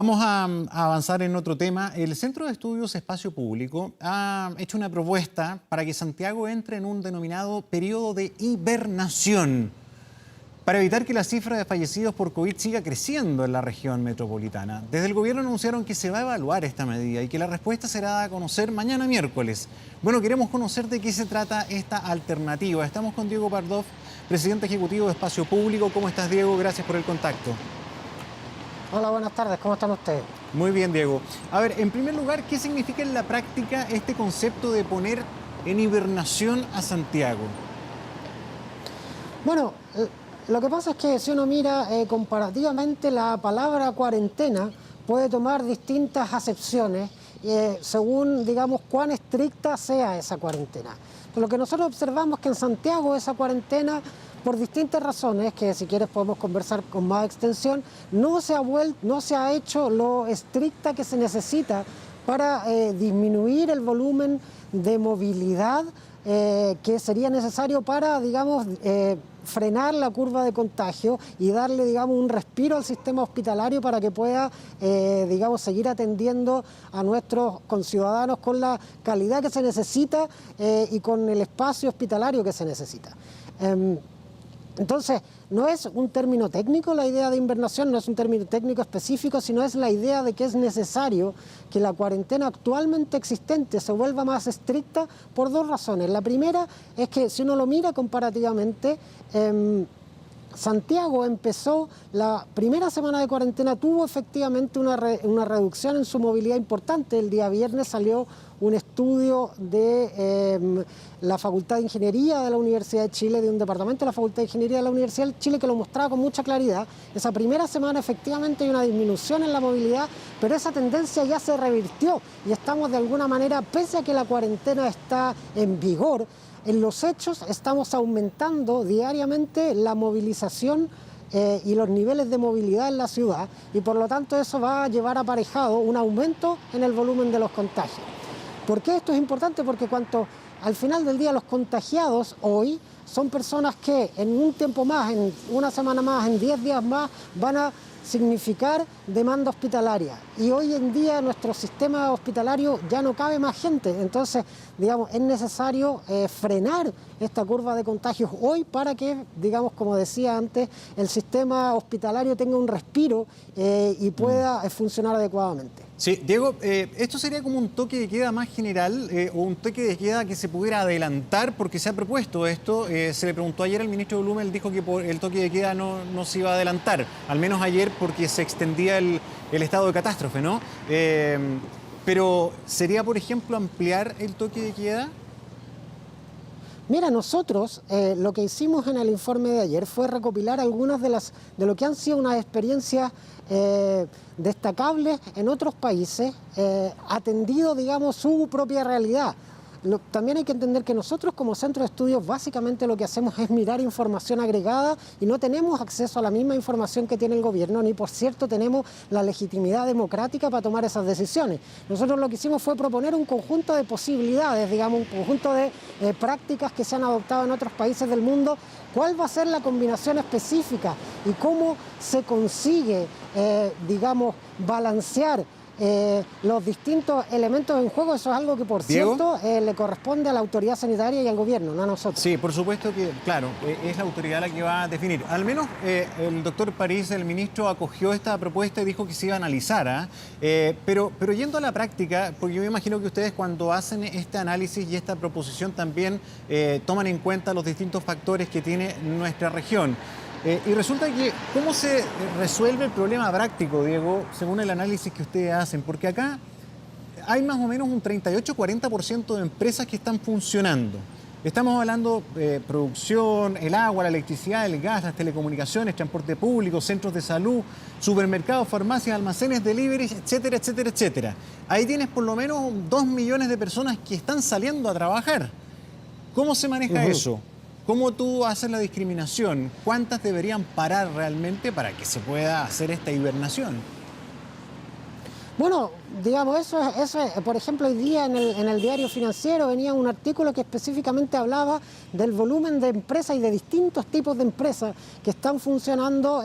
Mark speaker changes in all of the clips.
Speaker 1: Vamos a avanzar en otro tema. El Centro de Estudios Espacio Público ha hecho una propuesta para que Santiago entre en un denominado periodo de hibernación para evitar que la cifra de fallecidos por COVID siga creciendo en la región metropolitana. Desde el gobierno anunciaron que se va a evaluar esta medida y que la respuesta será dada a conocer mañana miércoles. Bueno, queremos conocer de qué se trata esta alternativa. Estamos con Diego Pardov, presidente ejecutivo de Espacio Público. ¿Cómo estás, Diego? Gracias por el contacto.
Speaker 2: Hola, buenas tardes. ¿Cómo están ustedes?
Speaker 1: Muy bien, Diego. A ver, en primer lugar, ¿qué significa en la práctica este concepto de poner en hibernación a Santiago?
Speaker 2: Bueno, lo que pasa es que si uno mira comparativamente la palabra cuarentena puede tomar distintas acepciones según, digamos, cuán estricta sea esa cuarentena. Lo que nosotros observamos es que en Santiago esa cuarentena, por distintas razones, que si quieres podemos conversar con más extensión, no se ha hecho lo estricta que se necesita para disminuir el volumen de movilidad que sería necesario para, digamos, frenar la curva de contagio y darle, digamos, un respiro al sistema hospitalario para que pueda, digamos, seguir atendiendo a nuestros conciudadanos con la calidad que se necesita y con el espacio hospitalario que se necesita. Entonces, no es un término técnico la idea de hibernación, no es un término técnico específico, sino es la idea de que es necesario que la cuarentena actualmente existente se vuelva más estricta por dos razones. La primera es que si uno lo mira comparativamente, Santiago empezó, la primera semana de cuarentena tuvo efectivamente una reducción en su movilidad importante. El día viernes salió un estudio de la Facultad de Ingeniería de la Universidad de Chile, de un departamento de la Facultad de Ingeniería de la Universidad de Chile que lo mostraba con mucha claridad. Esa primera semana efectivamente hay una disminución en la movilidad, pero esa tendencia ya se revirtió y estamos de alguna manera, pese a que la cuarentena está en vigor, en los hechos estamos aumentando diariamente la movilización y los niveles de movilidad en la ciudad y por lo tanto eso va a llevar aparejado un aumento en el volumen de los contagios. ¿Por qué esto es importante? Porque al final del día los contagiados hoy son personas que en un tiempo más, en una semana más, en 10 días más van a significar demanda hospitalaria y hoy en día nuestro sistema hospitalario ya no cabe más gente, entonces digamos es necesario frenar esta curva de contagios hoy para que, digamos, como decía antes, el sistema hospitalario tenga un respiro y pueda funcionar adecuadamente.
Speaker 1: Sí, Diego, esto sería como un toque de queda más general o un toque de queda que se pudiera adelantar porque se ha propuesto esto. Se le preguntó ayer al ministro Blumel, él dijo que el toque de queda no se iba a adelantar, al menos ayer porque se extendía el estado de catástrofe, ¿no? Pero ¿sería, por ejemplo, ampliar el toque de queda?
Speaker 2: Mira, nosotros lo que hicimos en el informe de ayer fue recopilar algunas de lo que han sido unas experiencias destacables en otros países, atendido, digamos, su propia realidad. También hay que entender que nosotros como centro de estudios básicamente lo que hacemos es mirar información agregada y no tenemos acceso a la misma información que tiene el gobierno, ni por cierto tenemos la legitimidad democrática para tomar esas decisiones. Nosotros lo que hicimos fue proponer un conjunto de posibilidades, digamos, un conjunto de prácticas que se han adoptado en otros países del mundo, cuál va a ser la combinación específica y cómo se consigue, digamos, balancear los distintos elementos en juego. Eso es algo que, por cierto, le corresponde a la autoridad sanitaria y al gobierno, no a nosotros.
Speaker 1: Sí, por supuesto que, claro, es la autoridad la que va a definir. Al menos el doctor París, el ministro, acogió esta propuesta y dijo que se iba a analizar. Pero yendo a la práctica, porque yo me imagino que ustedes cuando hacen este análisis y esta proposición también toman en cuenta los distintos factores que tiene nuestra región. Y resulta que, ¿cómo se resuelve el problema práctico, Diego, según el análisis que ustedes hacen? Porque acá hay más o menos un 38-40% de empresas que están funcionando. Estamos hablando de producción, el agua, la electricidad, el gas, las telecomunicaciones, transporte público, centros de salud, supermercados, farmacias, almacenes, deliveries, etcétera, etcétera, etcétera. Ahí tienes por lo menos 2 millones de personas que están saliendo a trabajar. ¿Cómo se maneja eso? ¿Cómo tú haces la discriminación? ¿Cuántas deberían parar realmente para que se pueda hacer esta hibernación?
Speaker 2: Bueno, digamos, por ejemplo, hoy día en el diario Financiero venía un artículo que específicamente hablaba del volumen de empresas y de distintos tipos de empresas que están funcionando,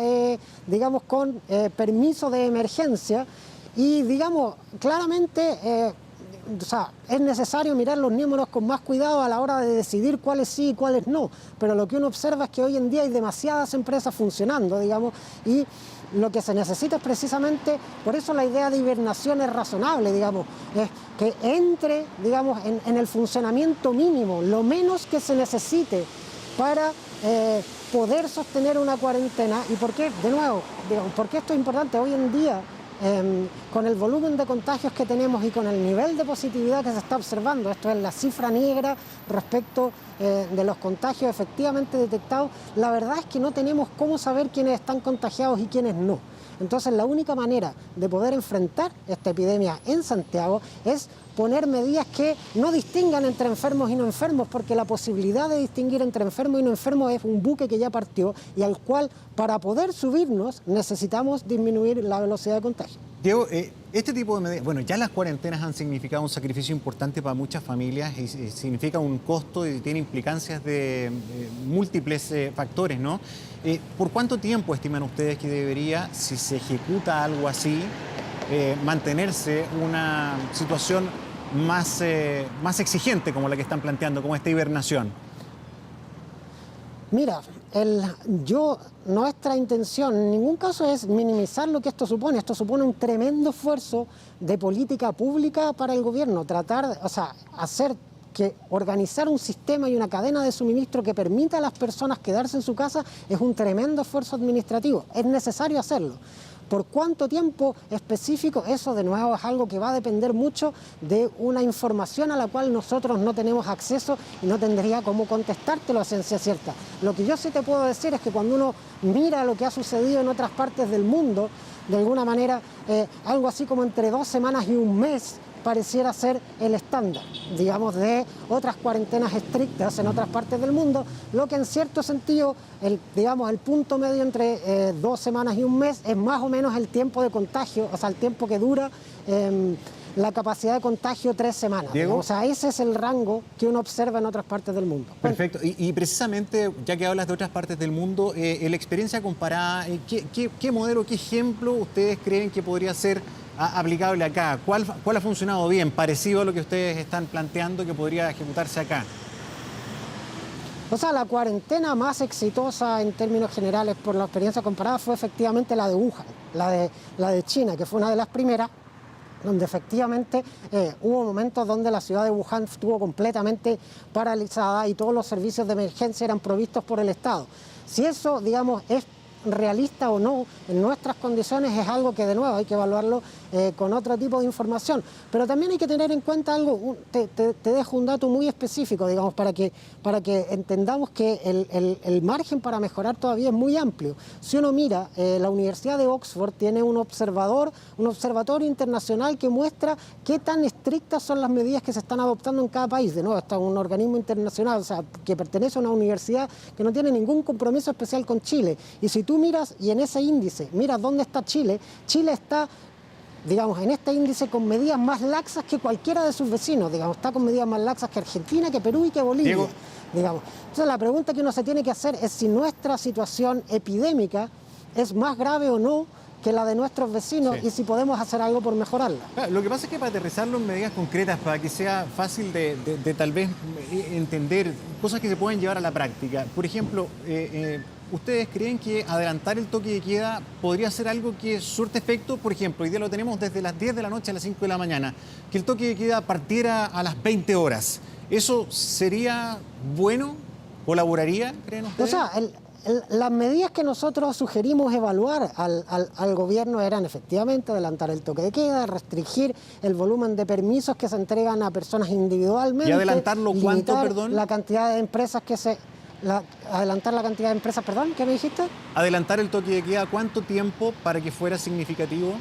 Speaker 2: digamos, con permiso de emergencia y, digamos, claramente, o sea, es necesario mirar los números con más cuidado a la hora de decidir cuáles sí y cuáles no, pero lo que uno observa es que hoy en día hay demasiadas empresas funcionando, digamos, y lo que se necesita es precisamente, por eso la idea de hibernación es razonable, digamos, es que entre, digamos, en el funcionamiento mínimo, lo menos que se necesite para poder sostener una cuarentena. ¿Y por qué? De nuevo, digamos, ¿por qué esto es importante? Hoy en día, con el volumen de contagios que tenemos y con el nivel de positividad que se está observando, esto es la cifra negra respecto de los contagios efectivamente detectados, la verdad es que no tenemos cómo saber quiénes están contagiados y quiénes no. Entonces la única manera de poder enfrentar esta epidemia en Santiago es poner medidas que no distingan entre enfermos y no enfermos, porque la posibilidad de distinguir entre enfermos y no enfermos es un buque que ya partió y al cual, para poder subirnos, necesitamos disminuir la velocidad de contagio.
Speaker 1: Diego, este tipo de medidas, bueno, ya las cuarentenas han significado un sacrificio importante para muchas familias y significa un costo y tiene implicancias de múltiples factores, ¿no? ¿Por cuánto tiempo estiman ustedes que debería, si se ejecuta algo así, mantenerse una situación más exigente como la que están planteando, como esta hibernación?
Speaker 2: Mira, nuestra intención en ningún caso es minimizar lo que esto supone. Esto supone un tremendo esfuerzo de política pública para el gobierno. Organizar un sistema y una cadena de suministro que permita a las personas quedarse en su casa es un tremendo esfuerzo administrativo. Es necesario hacerlo. ¿Por cuánto tiempo específico? Eso de nuevo es algo que va a depender mucho de una información a la cual nosotros no tenemos acceso y no tendría cómo contestártelo a ciencia cierta. Lo que yo sí te puedo decir es que cuando uno mira lo que ha sucedido en otras partes del mundo, de alguna manera algo así como entre 2 semanas y un mes pareciera ser el estándar, digamos, de otras cuarentenas estrictas en otras partes del mundo, lo que en cierto sentido, el punto medio entre 2 semanas y un mes es más o menos el tiempo de contagio, o sea, el tiempo que dura la capacidad de contagio 3 semanas.
Speaker 1: Diego,
Speaker 2: o sea, ese es el rango que uno observa en otras partes del mundo.
Speaker 1: Perfecto. Y precisamente, ya que hablas de otras partes del mundo, en la experiencia comparada, ¿qué modelo, qué ejemplo ustedes creen que podría ser aplicable acá? ¿Cuál ha funcionado bien, parecido a lo que ustedes están planteando que podría ejecutarse acá?
Speaker 2: O sea, la cuarentena más exitosa en términos generales por la experiencia comparada fue efectivamente la de Wuhan, la de China, que fue una de las primeras, donde efectivamente hubo momentos donde la ciudad de Wuhan estuvo completamente paralizada y todos los servicios de emergencia eran provistos por el Estado. Si eso, digamos, es realista o no en nuestras condiciones es algo que de nuevo hay que evaluarlo con otro tipo de información, pero también hay que tener en cuenta algo, te dejo un dato muy específico, digamos, para que entendamos que el margen para mejorar todavía es muy amplio. Si uno mira, la Universidad de Oxford tiene un observatorio internacional que muestra qué tan estrictas son las medidas que se están adoptando en cada país. De nuevo, está un organismo internacional, o sea, que pertenece a una universidad que no tiene ningún compromiso especial con Chile. Y si tú miras, y en ese índice, miras dónde está Chile, Chile está, digamos, en este índice con medidas más laxas que cualquiera de sus vecinos, digamos, está con medidas más laxas que Argentina, que Perú y que Bolivia,
Speaker 1: Diego,
Speaker 2: digamos. Entonces la pregunta que uno se tiene que hacer es si nuestra situación epidémica es más grave o no que la de nuestros vecinos, sí, y si podemos hacer algo por mejorarla.
Speaker 1: Lo que pasa es que para aterrizarlo en medidas concretas, para que sea fácil de tal vez entender cosas que se pueden llevar a la práctica. Por ejemplo, ¿ustedes creen que adelantar el toque de queda podría ser algo que surte efecto? Por ejemplo, hoy día lo tenemos desde las 10 de la noche a las 5 de la mañana, que el toque de queda partiera a las 20 horas. ¿Eso sería bueno? ¿Colaboraría, creen ustedes?
Speaker 2: O sea, las medidas que nosotros sugerimos evaluar al gobierno eran efectivamente adelantar el toque de queda, restringir el volumen de permisos que se entregan a personas individualmente.
Speaker 1: ¿Y adelantarlo cuánto, perdón?
Speaker 2: La cantidad de empresas que se... adelantar la cantidad de empresas, perdón, ¿qué me dijiste?
Speaker 1: Adelantar el toque de queda, ¿cuánto tiempo para que fuera significativo?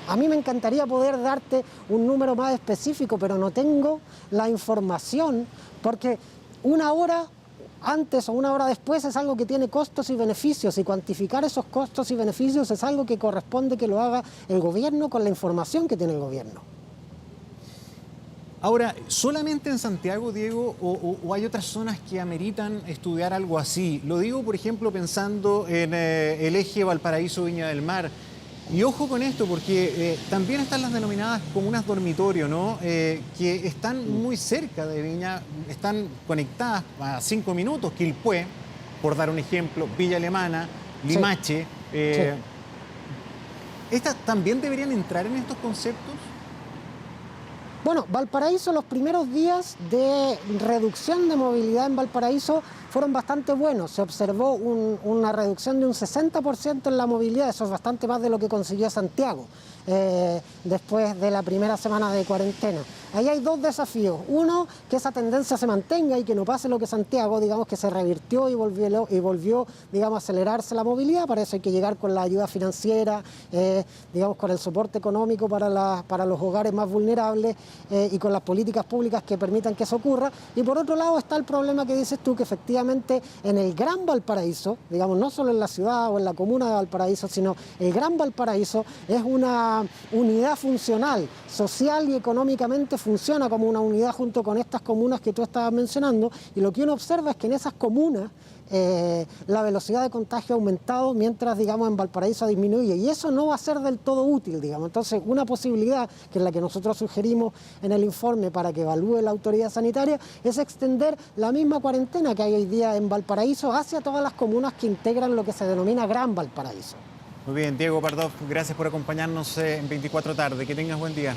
Speaker 2: A mí me encantaría poder darte un número más específico, pero no tengo la información, porque una hora antes o una hora después es algo que tiene costos y beneficios, y cuantificar esos costos y beneficios es algo que corresponde que lo haga el gobierno con la información que tiene el gobierno.
Speaker 1: Ahora, ¿solamente en Santiago, Diego, o hay otras zonas que ameritan estudiar algo así? Lo digo, por ejemplo, pensando en el eje Valparaíso-Viña del Mar. Y ojo con esto, porque también están las denominadas comunas dormitorio, ¿no? Que están muy cerca de Viña, están conectadas a 5 minutos, Quilpué, por dar un ejemplo, Villa Alemana, Limache.
Speaker 2: Sí.
Speaker 1: ¿Estas también deberían entrar en estos conceptos?
Speaker 2: Bueno, Valparaíso, los primeros días de reducción de movilidad en Valparaíso fueron bastante buenos. Se observó una reducción de un 60% en la movilidad, eso es bastante más de lo que consiguió Santiago después de la primera semana de cuarentena. Ahí hay dos desafíos. Uno, que esa tendencia se mantenga y que no pase lo que Santiago, digamos que se revirtió y volvió digamos, a acelerarse la movilidad. Para eso hay que llegar con la ayuda financiera, digamos, con el soporte económico para los hogares más vulnerables y con las políticas públicas que permitan que eso ocurra. Y por otro lado está el problema que dices tú, que efectivamente en el Gran Valparaíso, digamos, no solo en la ciudad o en la comuna de Valparaíso, sino el Gran Valparaíso es una unidad funcional, social y económicamente funciona como una unidad junto con estas comunas que tú estabas mencionando, y lo que uno observa es que en esas comunas la velocidad de contagio ha aumentado mientras, digamos, en Valparaíso disminuye, y eso no va a ser del todo útil, digamos. Entonces, una posibilidad, que es la que nosotros sugerimos en el informe para que evalúe la autoridad sanitaria, es extender la misma cuarentena que hay hoy día en Valparaíso hacia todas las comunas que integran lo que se denomina Gran Valparaíso.
Speaker 1: Muy bien, Diego Pardov, gracias por acompañarnos en 24 tarde. Que tengas buen día.